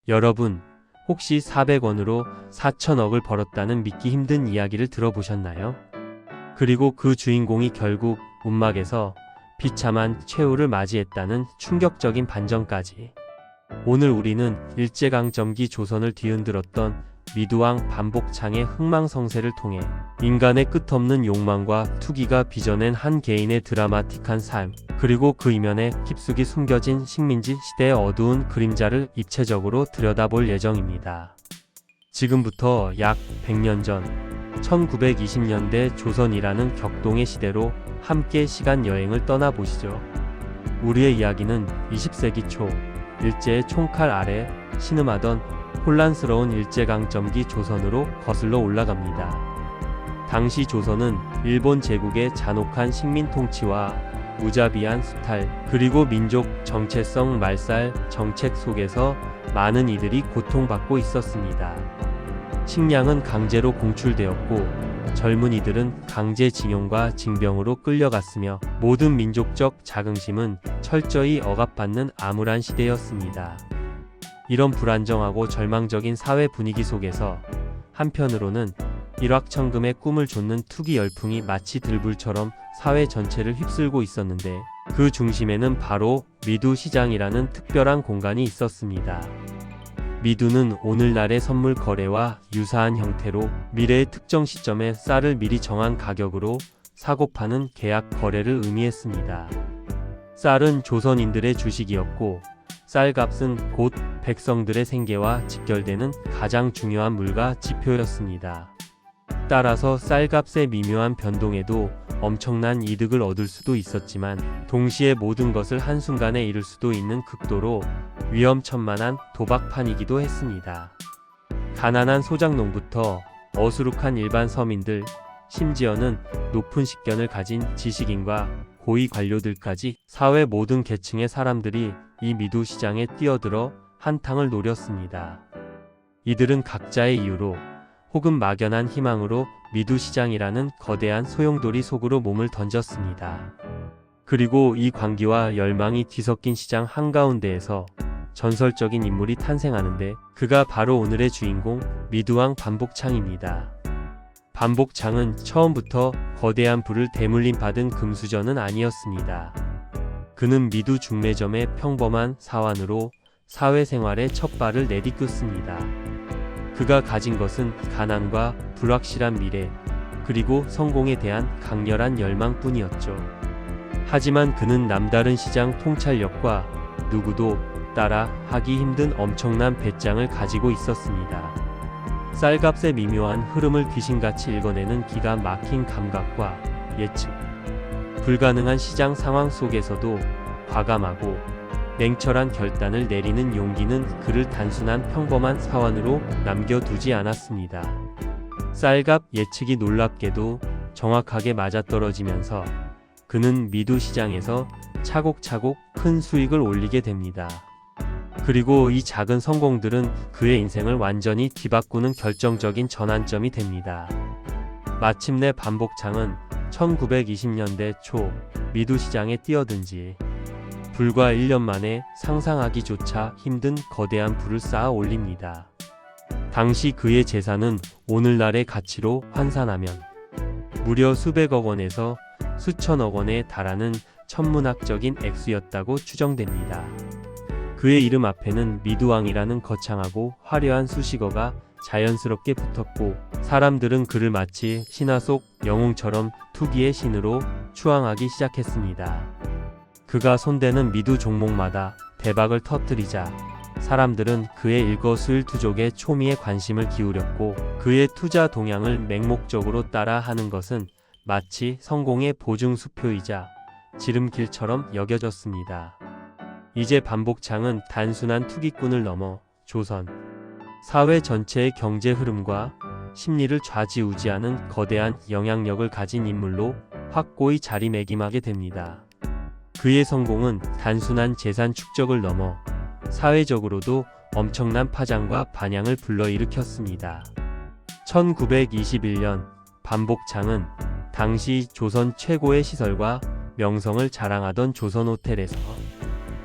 여러분, 혹시 400원으로 4천억을 벌었다는 믿기 힘든 이야기를 들어보셨나요? 그리고 그 주인공이 결국 운막에서 비참한 최후를 맞이했다는 충격적인 반전까지. 오늘 우리는 일제강점기 조선을 뒤흔들었던 미두왕 반복창의 흥망성쇠를 통해 인간의 끝없는 욕망과 투기가 빚어낸 한 개인의 드라마틱한 삶, 그리고 그 이면에 깊숙이 숨겨진 식민지 시대의 어두운 그림자를 입체적으로 들여다볼 예정입니다. 지금부터 약 100년 전 1920년대 조선이라는 격동의 시대로 함께 시간 여행을 떠나보시죠. 우리의 이야기는 20세기 초 일제의 총칼 아래 신음하던 혼란스러운 일제강점기 조선으로 거슬러 올라갑니다. 당시 조선은 일본 제국의 잔혹한 식민 통치와 무자비한 수탈, 그리고 민족 정체성 말살 정책 속에서 많은 이들이 고통받고 있었습니다. 식량은 강제로 공출되었고 젊은이들은 강제징용과 징병으로 끌려갔으며 모든 민족적 자긍심은 철저히 억압받는 암울한 시대였습니다. 이런 불안정하고 절망적인 사회 분위기 속에서 한편으로는 일확천금의 꿈을 좇는 투기 열풍이 마치 들불처럼 사회 전체를 휩쓸고 있었는데, 그 중심에는 바로 미두 시장이라는 특별한 공간이 있었습니다. 미두는 오늘날의 선물 거래와 유사한 형태로 미래의 특정 시점에 쌀을 미리 정한 가격으로 사고 파는 계약 거래를 의미했습니다. 쌀은 조선인들의 주식이었고 쌀값은 곧 백성들의 생계와 직결되는 가장 중요한 물가 지표였습니다. 따라서 쌀값의 미묘한 변동에도 엄청난 이득을 얻을 수도 있었지만, 동시에 모든 것을 한순간에 잃을 수도 있는 극도로 위험천만한 도박판이기도 했습니다. 가난한 소작농부터 어수룩한 일반 서민들, 심지어는 높은 식견을 가진 지식인과 고위 관료들까지 사회 모든 계층의 사람들이 이 미두 시장에 뛰어들어 한탕을 노렸습니다. 이들은 각자의 이유로 혹은 막연한 희망으로 미두 시장이라는 거대한 소용돌이 속으로 몸을 던졌습니다. 그리고 이 광기와 열망이 뒤섞인 시장 한가운데에서 전설적인 인물이 탄생하는데, 그가 바로 오늘의 주인공 미두왕 반복창입니다. 반복창은 처음부터 거대한 부를 대물림 받은 금수저는 아니었습니다. 그는 미두 중매점의 평범한 사환으로 사회생활에 첫 발을 내디뎠습니다. 그가 가진 것은 가난과 불확실한 미래, 그리고 성공에 대한 강렬한 열망뿐이었죠. 하지만 그는 남다른 시장 통찰력과 누구도 따라 하기 힘든 엄청난 배짱을 가지고 있었습니다. 쌀값의 미묘한 흐름을 귀신같이 읽어내는 기가 막힌 감각과 예측 불가능한 시장 상황 속에서도 과감하고 냉철한 결단을 내리는 용기는 그를 단순한 평범한 사원으로 남겨두지 않았습니다. 쌀값 예측이 놀랍게도 정확하게 맞아떨어지면서 그는 미두 시장에서 차곡차곡 큰 수익을 올리게 됩니다. 그리고 이 작은 성공들은 그의 인생을 완전히 뒤바꾸는 결정적인 전환점이 됩니다. 마침내 반복창은 1920년대 초 미두 시장에 뛰어든 지 불과 1년 만에 상상하기조차 힘든 거대한 부를 쌓아 올립니다. 당시 그의 재산은 오늘날의 가치로 환산하면 무려 수백억 원에서 수천억 원에 달하는 천문학적인 액수였다고 추정됩니다. 그의 이름 앞에는 미두왕이라는 거창하고 화려한 수식어가 자연스럽게 붙었고, 사람들은 그를 마치 신화 속 영웅처럼 투기의 신으로 추앙하기 시작했습니다. 그가 손대는 미두 종목마다 대박을 터뜨리자 사람들은 그의 일거수일투족의 초미에 관심을 기울였고, 그의 투자 동향을 맹목적으로 따라하는 것은 마치 성공의 보증수표이자 지름길처럼 여겨졌습니다. 이제 반복창은 단순한 투기꾼을 넘어 조선 사회 전체의 경제 흐름과 심리를 좌지우지하는 거대한 영향력을 가진 인물로 확고히 자리매김하게 됩니다. 그의 성공은 단순한 재산 축적을 넘어 사회적으로도 엄청난 파장과 반향을 불러일으켰습니다. 1921년 반복창은 당시 조선 최고의 시설과 명성을 자랑하던 조선호텔에서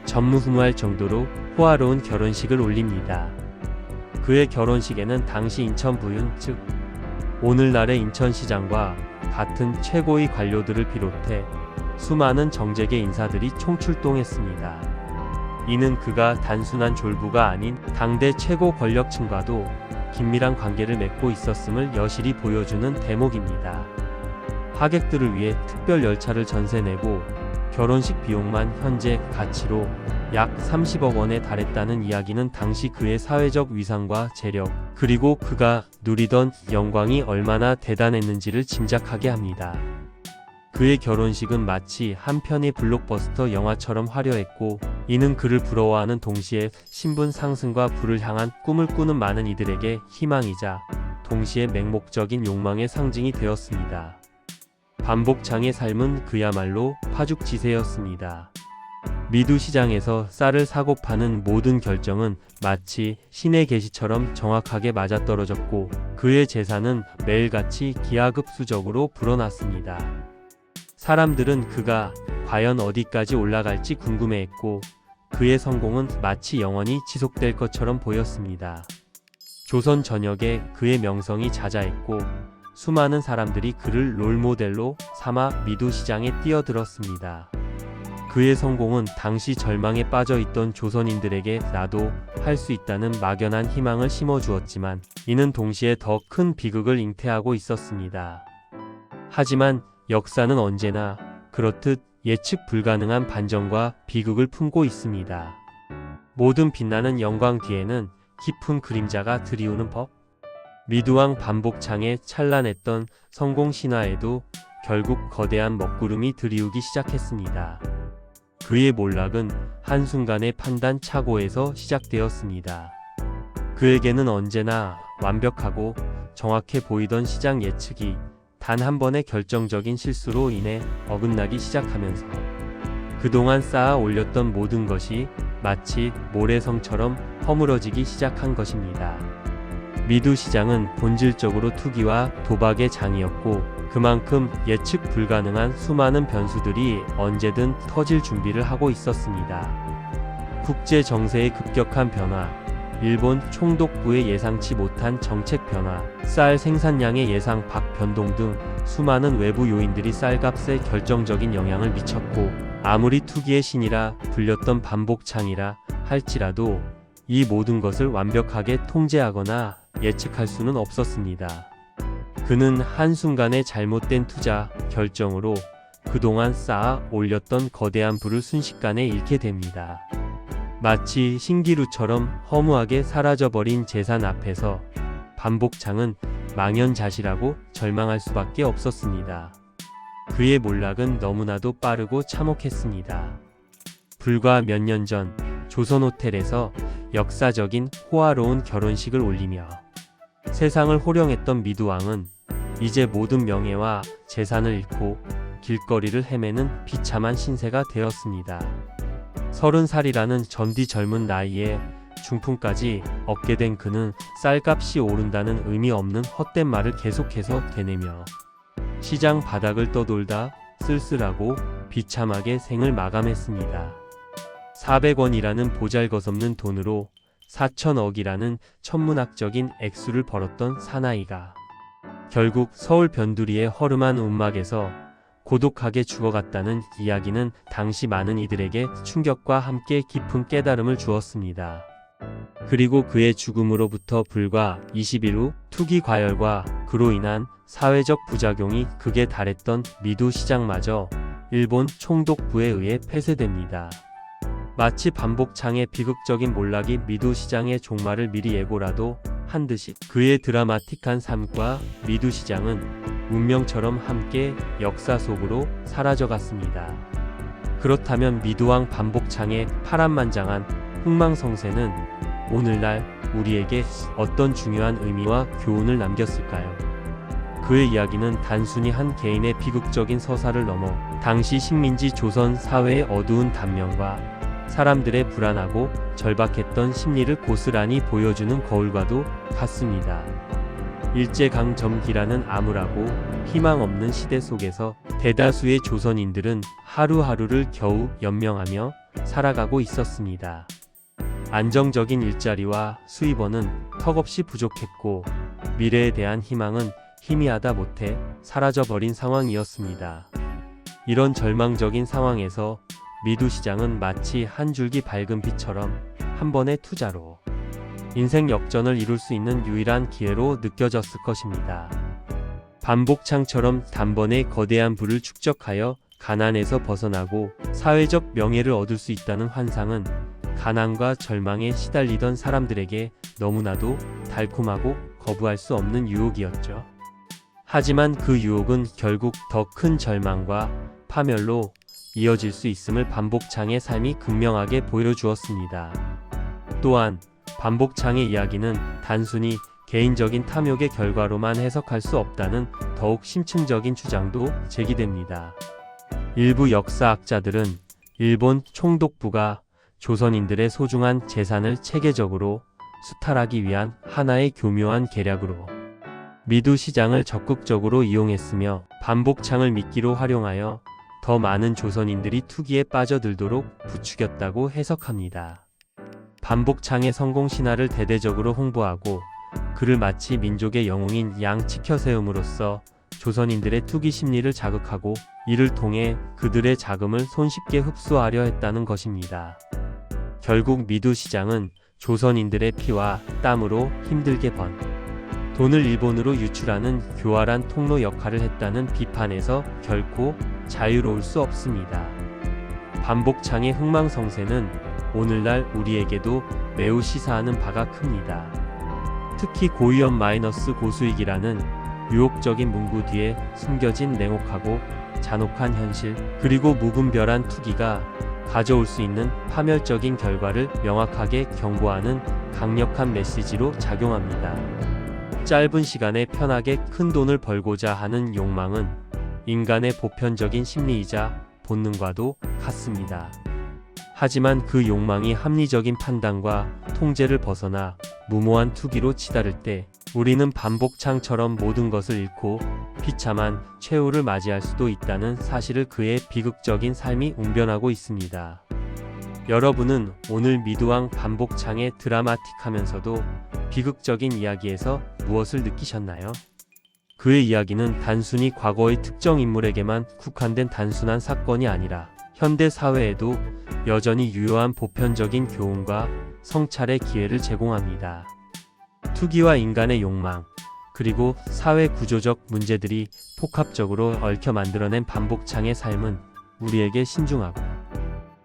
전무후무할 정도로 호화로운 결혼식을 올립니다. 그의 결혼식에는 당시 인천 부윤, 즉 오늘날의 인천시장과 같은 최고위 관료들을 비롯해 수많은 정재계 인사들이 총출동했습니다. 이는 그가 단순한 졸부가 아닌 당대 최고 권력층과도 긴밀한 관계를 맺고 있었음을 여실히 보여주는 대목입니다. 하객들을 위해 특별 열차를 전세내고 결혼식 비용만 현재 가치로 약 30억 원에 달했다는 이야기는 당시 그의 사회적 위상과 재력, 그리고 그가 누리던 영광이 얼마나 대단했는지를 짐작하게 합니다. 그의 결혼식은 마치 한 편의 블록버스터 영화처럼 화려했고, 이는 그를 부러워하는 동시에 신분 상승과 부를 향한 꿈을 꾸는 많은 이들에게 희망이자 동시에 맹목적인 욕망의 상징이 되었습니다. 반복창의 삶은 그야말로 파죽지세였습니다. 미두시장에서 쌀을 사고 파는 모든 결정은 마치 신의 계시처럼 정확하게 맞아떨어졌고, 그의 재산은 매일같이 기하급수적으로 불어났습니다. 사람들은 그가 과연 어디까지 올라갈지 궁금해했고, 그의 성공은 마치 영원히 지속될 것처럼 보였습니다. 조선 전역에 그의 명성이 자자했고, 수많은 사람들이 그를 롤모델로 삼아 미두시장에 뛰어들었습니다. 그의 성공은 당시 절망에 빠져있던 조선인들에게 나도 할 수 있다는 막연한 희망을 심어주었지만, 이는 동시에 더 큰 비극을 잉태하고 있었습니다. 하지만 역사는 언제나 그렇듯 예측 불가능한 반전과 비극을 품고 있습니다. 모든 빛나는 영광 뒤에는 깊은 그림자가 드리우는 법. 미두왕 반복창의 찬란했던 성공 신화에도 결국 거대한 먹구름이 드리우기 시작했습니다. 그의 몰락은 한순간의 판단 착오에서 시작되었습니다. 그에게는 언제나 완벽하고 정확해 보이던 시장 예측이 단 한 번의 결정적인 실수로 인해 어긋나기 시작하면서 그동안 쌓아 올렸던 모든 것이 마치 모래성처럼 허물어지기 시작한 것입니다. 미두시장은 본질적으로 투기와 도박의 장이었고, 그만큼 예측 불가능한 수많은 변수들이 언제든 터질 준비를 하고 있었습니다. 국제 정세의 급격한 변화, 일본 총독부의 예상치 못한 정책 변화, 쌀 생산량의 예상 밖 변동 등 수많은 외부 요인들이 쌀값에 결정적인 영향을 미쳤고, 아무리 투기의 신이라 불렸던 반복창이라 할지라도 이 모든 것을 완벽하게 통제하거나 예측할 수는 없었습니다. 그는 한순간의 잘못된 투자, 결정으로 그동안 쌓아 올렸던 거대한 부를 순식간에 잃게 됩니다. 마치 신기루처럼 허무하게 사라져버린 재산 앞에서 반복창은 망연자실하고 절망할 수밖에 없었습니다. 그의 몰락은 너무나도 빠르고 참혹했습니다. 불과 몇 년 전 조선호텔에서 역사적인 호화로운 결혼식을 올리며 세상을 호령했던 미두왕은 이제 모든 명예와 재산을 잃고 길거리를 헤매는 비참한 신세가 되었습니다. 30살이라는 전디 젊은 나이에 중풍까지 얻게 된 그는 쌀값이 오른다는 의미 없는 헛된 말을 계속해서 되뇌며 시장 바닥을 떠돌다 쓸쓸하고 비참하게 생을 마감했습니다. 400원이라는 보잘것없는 돈으로 4천억이라는 천문학적인 액수를 벌었던 사나이가 결국 서울 변두리의 허름한 움막에서 고독하게 죽어갔다는 이야기는 당시 많은 이들에게 충격과 함께 깊은 깨달음을 주었습니다. 그리고 그의 죽음으로부터 불과 20일 후 투기 과열과 그로 인한 사회적 부작용이 극에 달했던 미두시장마저 일본 총독부에 의해 폐쇄됩니다. 마치 반복창의 비극적인 몰락이 미두시장의 종말을 미리 예고라도 한 듯이 그의 드라마틱한 삶과 미두시장은 운명처럼 함께 역사 속으로 사라져갔습니다. 그렇다면 미두왕 반복창의 파란만장한 흥망성쇠는 오늘날 우리에게 어떤 중요한 의미와 교훈을 남겼을까요? 그의 이야기는 단순히 한 개인의 비극적인 서사를 넘어 당시 식민지 조선 사회의 어두운 단면과 사람들의 불안하고 절박했던 심리를 고스란히 보여주는 거울과도 같습니다. 일제강점기라는 암울하고 희망 없는 시대 속에서 대다수의 조선인들은 하루하루를 겨우 연명하며 살아가고 있었습니다. 안정적인 일자리와 수입원은 턱없이 부족했고 미래에 대한 희망은 희미하다 못해 사라져버린 상황이었습니다. 이런 절망적인 상황에서 미두 시장은 마치 한 줄기 밝은 빛처럼 한 번의 투자로 인생 역전을 이룰 수 있는 유일한 기회로 느껴졌을 것입니다. 반복창처럼 단번에 거대한 부를 축적하여 가난에서 벗어나고 사회적 명예를 얻을 수 있다는 환상은 가난과 절망에 시달리던 사람들에게 너무나도 달콤하고 거부할 수 없는 유혹이었죠. 하지만 그 유혹은 결국 더 큰 절망과 파멸로 이어질 수 있음을 반복창의 삶이 극명하게 보여주었습니다. 또한 반복창의 이야기는 단순히 개인적인 탐욕의 결과로만 해석할 수 없다는 더욱 심층적인 주장도 제기됩니다. 일부 역사학자들은 일본 총독부가 조선인들의 소중한 재산을 체계적으로 수탈하기 위한 하나의 교묘한 계략으로 미두 시장을 적극적으로 이용했으며 반복창을 미끼로 활용하여 더 많은 조선인들이 투기에 빠져들도록 부추겼다고 해석합니다. 반복창의 성공 신화를 대대적으로 홍보하고 그를 마치 민족의 영웅인 양 치켜세움으로써 조선인들의 투기 심리를 자극하고 이를 통해 그들의 자금을 손쉽게 흡수하려 했다는 것입니다. 결국 미두 시장은 조선인들의 피와 땀으로 힘들게 번 돈을 일본으로 유출하는 교활한 통로 역할을 했다는 비판에서 결코 자유로울 수 없습니다. 반복창의 흥망성쇠는 오늘날 우리에게도 매우 시사하는 바가 큽니다. 특히 고위험 마이너스 고수익이라는 유혹적인 문구 뒤에 숨겨진 냉혹하고 잔혹한 현실, 그리고 무분별한 투기가 가져올 수 있는 파멸적인 결과를 명확하게 경고하는 강력한 메시지로 작용합니다. 짧은 시간에 편하게 큰 돈을 벌고자 하는 욕망은 인간의 보편적인 심리이자 본능과도 같습니다. 하지만 그 욕망이 합리적인 판단과 통제를 벗어나 무모한 투기로 치달을 때 우리는 반복창처럼 모든 것을 잃고 비참한 최후를 맞이할 수도 있다는 사실을 그의 비극적인 삶이 웅변하고 있습니다. 여러분은 오늘 미두왕 반복창의 드라마틱하면서도 비극적인 이야기에서 무엇을 느끼셨나요? 그의 이야기는 단순히 과거의 특정 인물에게만 국한된 단순한 사건이 아니라 현대 사회에도 여전히 유효한 보편적인 교훈과 성찰의 기회를 제공합니다. 투기와 인간의 욕망, 그리고 사회 구조적 문제들이 복합적으로 얽혀 만들어낸 반복창의 삶은 우리에게 신중하고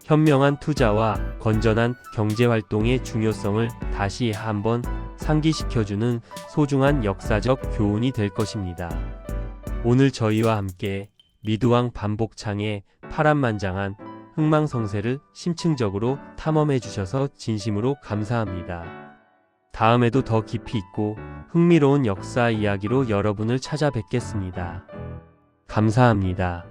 현명한 투자와 건전한 경제활동의 중요성을 다시 한번 상기시켜주는 소중한 역사적 교훈이 될 것입니다. 오늘 저희와 함께 미두왕 반복창의 파란만장한 흥망성쇠를 심층적으로 탐험해 주셔서 진심으로 감사합니다. 다음에도 더 깊이 있고 흥미로운 역사 이야기로 여러분을 찾아뵙겠습니다. 감사합니다.